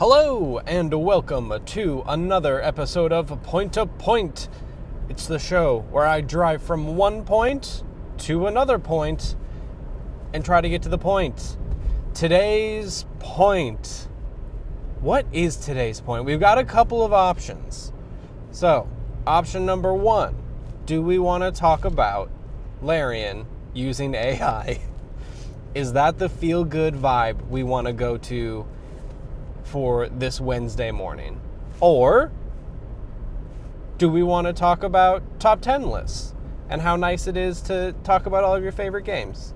Hello and welcome to another episode of Point to Point. It's the show where I drive from one point to another point and try to get to the point. Today's point. What is today's point? We've got a couple of options. So, option number one, do we want to talk about Larian using AI? Is that the feel-good vibe we want to go to for this Wednesday morning? Or do we want to talk about top 10 lists and how nice it is to talk about all of your favorite games?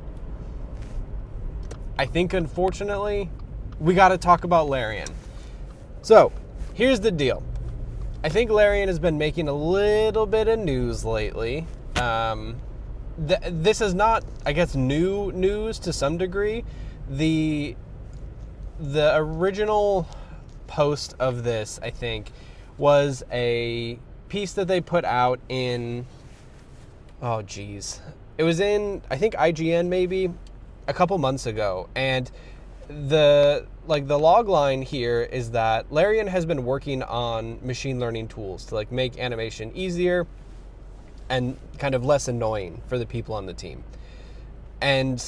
I think, unfortunately, we got to talk about Larian. So, here's the deal. I think Larian has been making a little bit of news lately. This is not, I guess, new news to some degree. The original post of this, I think, was a piece that they put out in, it was in, I think, IGN maybe a couple months ago. And the log line here is that Larian has been working on machine learning tools to make animation easier and kind of less annoying for the people on the team. And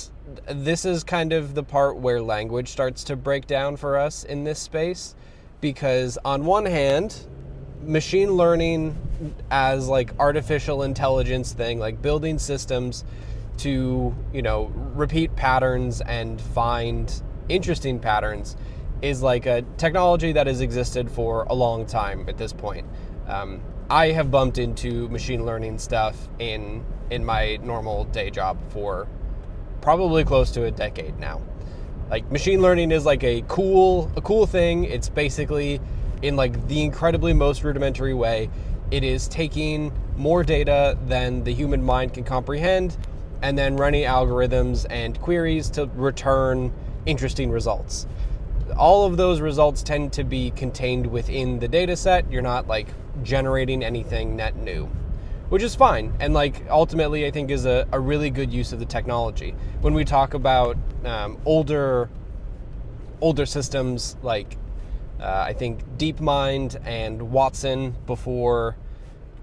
this is kind of the part where language starts to break down for us in this space, because on one hand, machine learning as artificial intelligence thing, building systems to, repeat patterns and find interesting patterns, is a technology that has existed for a long time at this point. I have bumped into machine learning stuff in my normal day job for probably close to a decade now. Machine learning is a cool thing. It's basically, in the incredibly most rudimentary way, it is taking more data than the human mind can comprehend and then running algorithms and queries to return interesting results. All of those results tend to be contained within the data set. You're not generating anything net new, which is fine. And ultimately, I think is a really good use of the technology. When we talk about older systems I think DeepMind and Watson before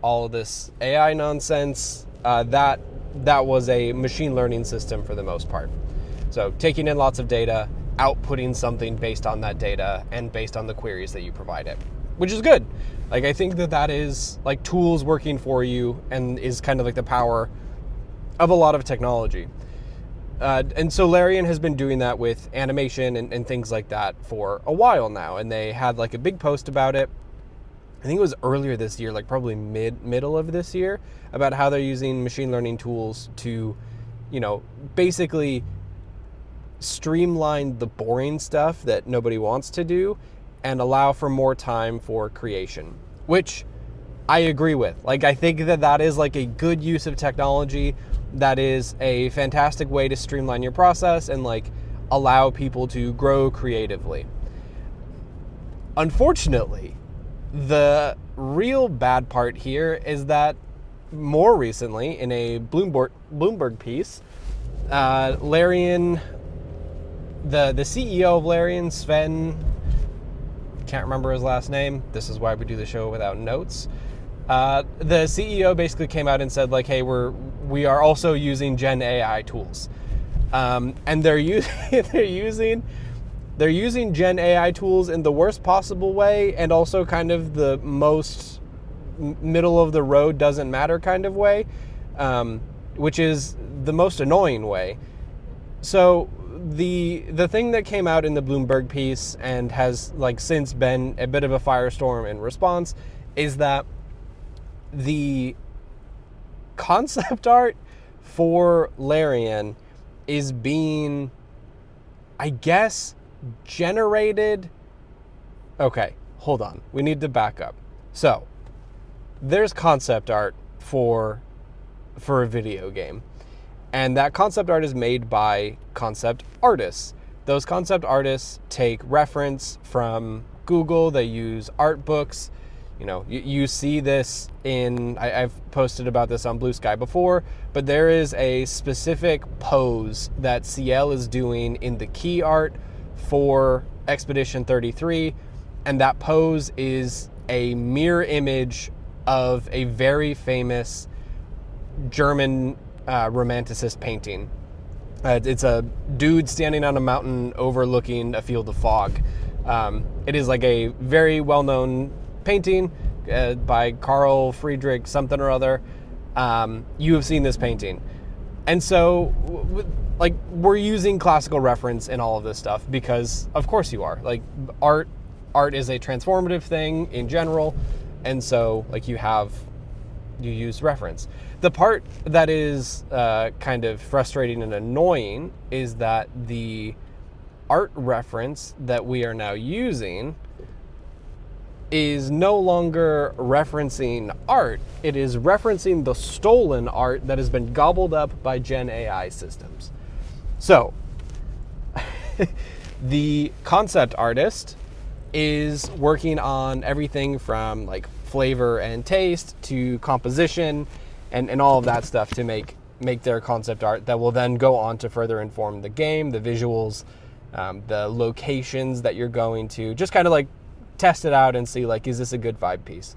all of this AI nonsense, that was a machine learning system for the most part. So taking in lots of data, outputting something based on that data and based on the queries that you provide it, which is good. I think that is tools working for you and is kind of the power of a lot of technology. And so Larian has been doing that with animation and things like that for a while now. And they had a big post about it. I think it was earlier this year, probably middle of this year, about how they're using machine learning tools to, basically streamline the boring stuff that nobody wants to do and allow for more time for creation, which I agree with. I think that is a good use of technology. That is a fantastic way to streamline your process and allow people to grow creatively. Unfortunately, the real bad part here is that more recently, in a Bloomberg piece, Larian, the CEO of Larian, Sven, can't remember his last name. This is why we do the show without notes. The CEO basically came out and said hey, we are also using GenAI tools, and they're using GenAI tools in the worst possible way, and also kind of the most middle of the road, doesn't matter kind of way, which is the most annoying way. So the thing that came out in the Bloomberg piece and has since been a bit of a firestorm in response is that the concept art for Larian is being, I guess, generated. Okay, hold on. We need to back up. So there's concept art for a video game. And that concept art is made by concept artists. Those concept artists take reference from Google. They use art books. You see this in, I've posted about this on Blue Sky before, but there is a specific pose that CL is doing in the key art for Expedition 33 And that pose is a mirror image of a very famous German romanticist painting. It's a dude standing on a mountain overlooking a field of fog. It is like a very well-known painting by Carl Friedrich something or other. You have seen this painting. And so, like, we're using classical reference in all of this stuff because, of course, you are. Like, art is a transformative thing in general, and so, like, you use reference. The part that is kind of frustrating and annoying is that the art reference that we are now using is no longer referencing art. It is referencing the stolen art that has been gobbled up by GenAI systems. So, the concept artist is working on everything from like flavor and taste to composition and all of that stuff to make their concept art that will then go on to further inform the game, the visuals, the locations that you're going to, just kind of like test it out and see, like, is this a good vibe piece?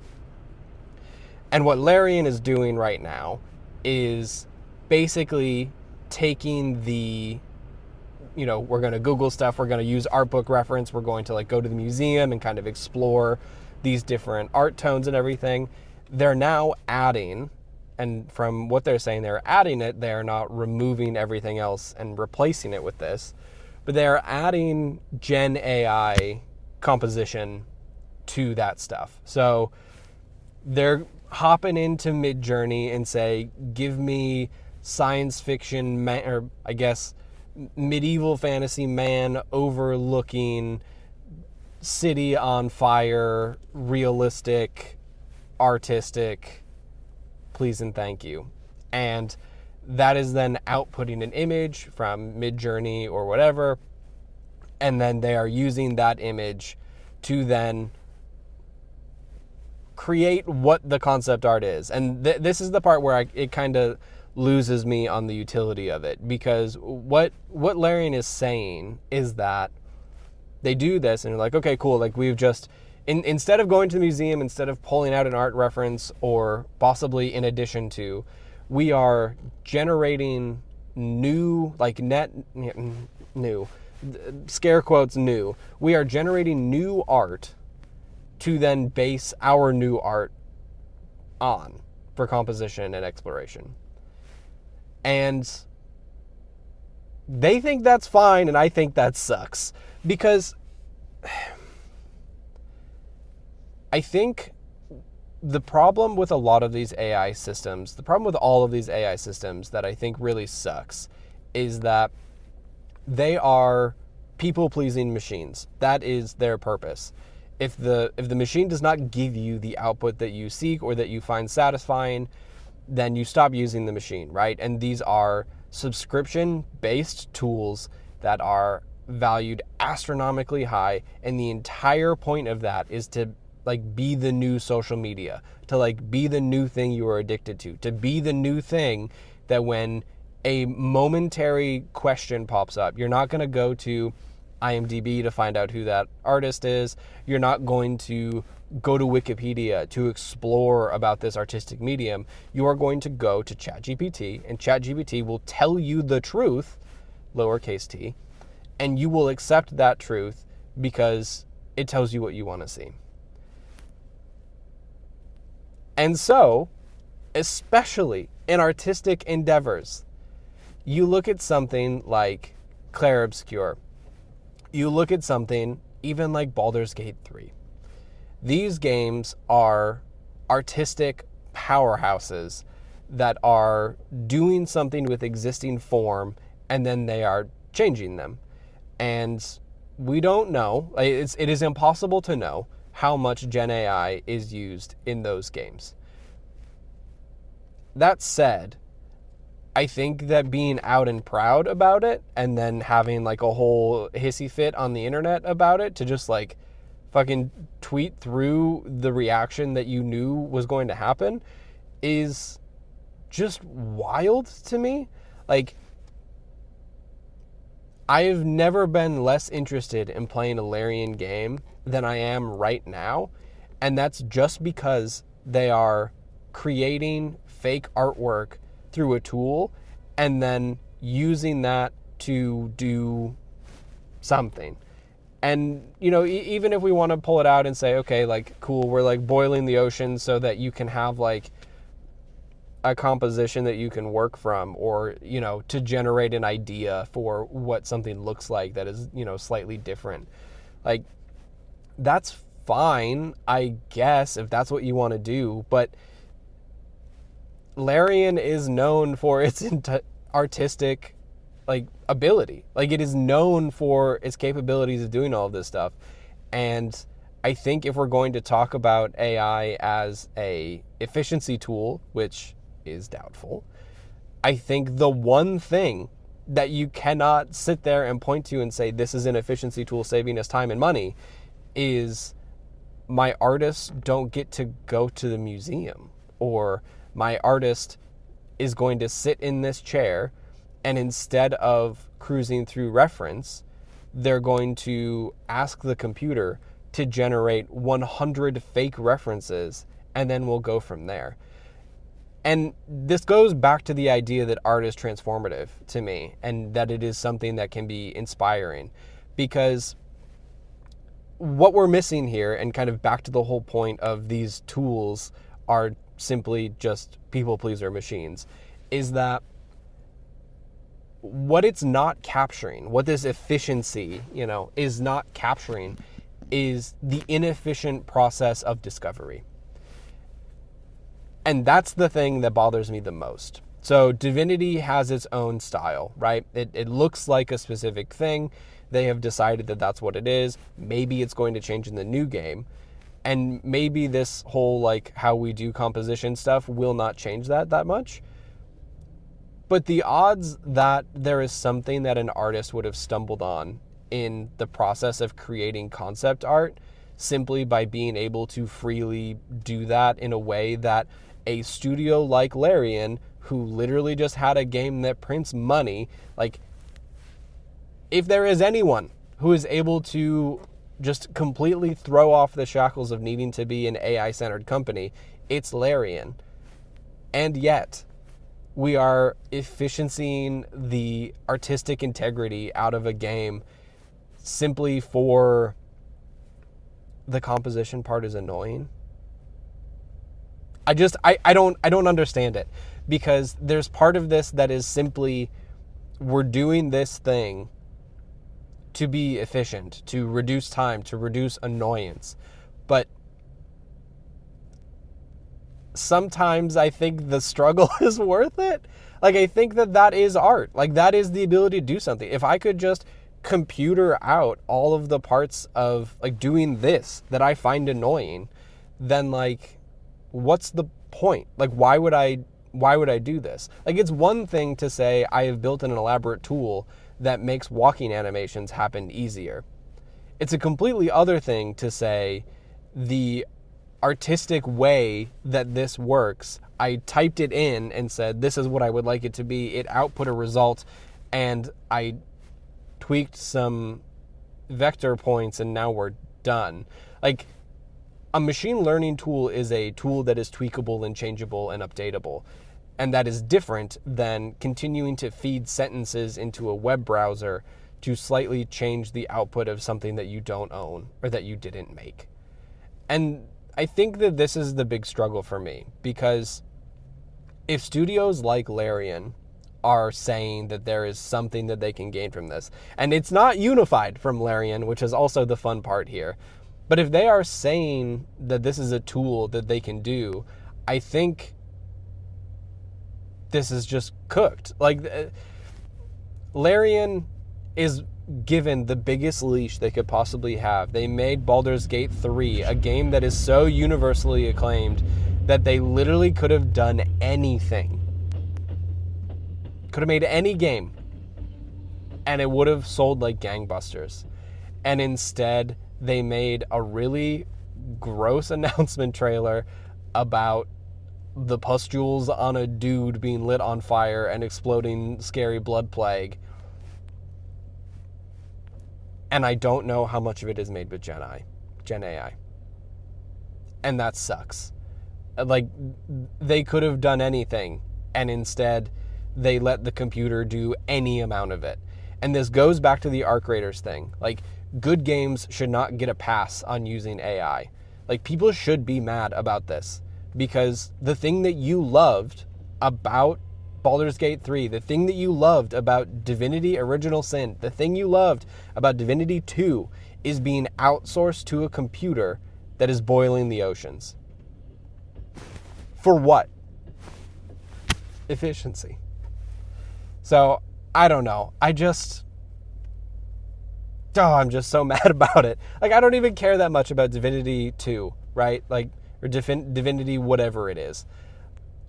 And what Larian is doing right now is basically taking the, we're going to Google stuff, we're going to use art book reference, we're going to like go to the museum and kind of explore these different art tones and everything. They're now adding, and from what they're saying, they're adding it, they're not removing everything else and replacing it with this, but they're adding Gen AI composition to that stuff. So they're hopping into Midjourney and say, give me science fiction, or I guess medieval fantasy man overlooking city on fire, realistic, artistic, please and thank you. And that is then outputting an image from Midjourney or whatever, and then they are using that image to then create what the concept art is. And this is the part where it kind of loses me on the utility of it, because what Larian is saying is that they do this and they're like, okay, cool, like we've just, instead of going to the museum, instead of pulling out an art reference or possibly in addition to, we are generating new, like new, scare quotes new, we are generating new art to then base our new art on for composition and exploration. And they think that's fine, and I think that sucks, because I think the problem with a lot of these AI systems, the problem with all of these AI systems that I think really sucks, is that they are people-pleasing machines. That is their purpose. If the machine does not give you the output that you seek or that you find satisfying, then you stop using the machine, right? And these are subscription-based tools that are valued astronomically high, and the entire point of that is to like be the new social media, to like be the new thing you are addicted to be the new thing that when a momentary question pops up, you're not going to go to IMDb to find out who that artist is. You're not going to go to Wikipedia to explore about this artistic medium. You are going to go to ChatGPT, and ChatGPT will tell you the truth, lowercase t, and you will accept that truth because it tells you what you want to see. And so, especially in artistic endeavors, you look at something like Clair Obscur. You look at something even like Baldur's Gate 3. These games are artistic powerhouses that are doing something with existing form, and then they are changing them. And we don't know, it is impossible to know how much GenAI is used in those games. That said, I think that being out and proud about it and then having like a whole hissy fit on the internet about it to just like fucking tweet through the reaction that you knew was going to happen is just wild to me. Like, I have never been less interested in playing a Larian game than I am right now. And that's just because they are creating fake artwork through a tool and then using that to do something. And, even if we want to pull it out and say, okay, like, cool, we're like boiling the ocean so that you can have like a composition that you can work from, or, to generate an idea for what something looks like that is, slightly different. Like, that's fine, I guess, if that's what you want to do. But Larian is known for its artistic ability. Like, it is known for its capabilities of doing all of this stuff. And I think if we're going to talk about AI as a efficiency tool, which is doubtful, I think the one thing that you cannot sit there and point to and say this is an efficiency tool saving us time and money is my artists don't get to go to the museum, or my artist is going to sit in this chair and instead of cruising through reference, they're going to ask the computer to generate 100 fake references, and then we'll go from there. And this goes back to the idea that art is transformative to me, and that it is something that can be inspiring. Because what we're missing here, and kind of back to the whole point of these tools are simply just people pleaser machines, is that what it's not capturing, what this efficiency, is not capturing, is the inefficient process of discovery. And that's the thing that bothers me the most. So Divinity has its own style, right? It looks like a specific thing. They have decided that that's what it is. Maybe it's going to change in the new game. And maybe this whole, like, how we do composition stuff will not change that much. But the odds that there is something that an artist would have stumbled on in the process of creating concept art simply by being able to freely do that in a way that a studio like Larian, who literally just had a game that prints money, like, if there is anyone who is able to just completely throw off the shackles of needing to be an AI-centered company, it's Larian. And yet, we are efficiencying the artistic integrity out of a game simply for the composition part is annoying. I don't understand it, because there's part of this that is simply, we're doing this thing to be efficient, to reduce time, to reduce annoyance. But sometimes I think the struggle is worth it. Like, I think that is art. Like, that is the ability to do something. If I could just computer out all of the parts of, like, doing this that I find annoying, then, like, what's the point? Like, why would I do this? Like, it's one thing to say I have built an elaborate tool that makes walking animations happen easier. It's a completely other thing to say the artistic way that this works, I typed it in and said, this is what I would like it to be. It output a result, and I tweaked some vector points, and now we're done. Like, a machine learning tool is a tool that is tweakable and changeable and updatable. And that is different than continuing to feed sentences into a web browser to slightly change the output of something that you don't own or that you didn't make. And I think that this is the big struggle for me, because if studios like Larian are saying that there is something that they can gain from this, and it's not unified from Larian, which is also the fun part here, but if they are saying that this is a tool that they can do, I think this is just cooked. Like, Larian is given the biggest leash they could possibly have. They made Baldur's Gate 3, a game that is so universally acclaimed that they literally could have done anything. Could have made any game, and it would have sold like gangbusters. And instead, they made a really gross announcement trailer about the pustules on a dude being lit on fire and exploding scary blood plague. And I don't know how much of it is made with GenAI. GenAI. And that sucks. Like, they could have done anything, and instead they let the computer do any amount of it. And this goes back to the Arc Raiders thing. Like, good games should not get a pass on using AI. Like, people should be mad about this, because the thing that you loved about Baldur's Gate 3, the thing that you loved about Divinity Original Sin, the thing you loved about Divinity 2 is being outsourced to a computer that is boiling the oceans. For what? Efficiency. So, I don't know. I'm just so mad about it. Like, I don't even care that much about Divinity 2, right? Like, or Divinity whatever it is.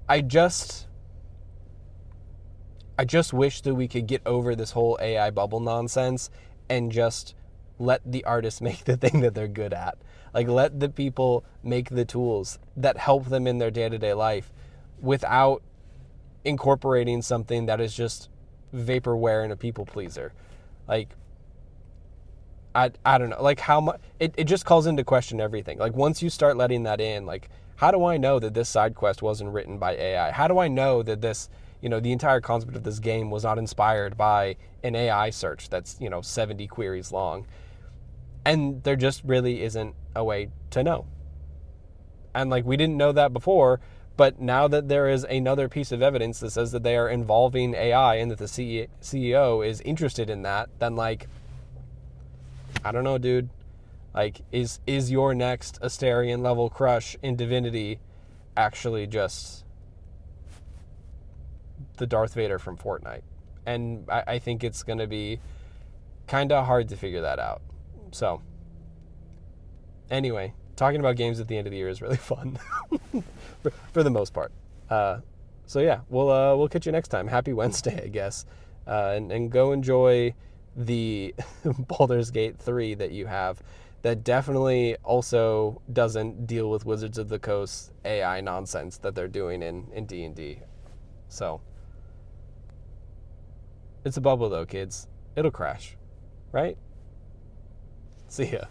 I just wish that we could get over this whole AI bubble nonsense and just let the artists make the thing that they're good at. Like, let the people make the tools that help them in their day-to-day life without incorporating something that is just vaporware and a people pleaser. Like, I don't know. Like, how much it just calls into question everything. Like, once you start letting that in, like, how do I know that this side quest wasn't written by AI? How do I know that this, the entire concept of this game was not inspired by an AI search that's, 70 queries long? And there just really isn't a way to know. And, like, we didn't know that before, but now that there is another piece of evidence that says that they are involving AI and that the CEO is interested in that, then, like, I don't know, dude. Like, is your next Asterion level crush in Divinity actually just the Darth Vader from Fortnite? And I think it's going to be kind of hard to figure that out. So, anyway, talking about games at the end of the year is really fun for the most part. So yeah, we'll catch you next time. Happy Wednesday, I guess, and go enjoy the Baldur's Gate 3 that you have. That definitely also doesn't deal with Wizards of the Coast AI nonsense that they're doing in D&D. So, it's a bubble though, kids. It'll crash, right? See ya.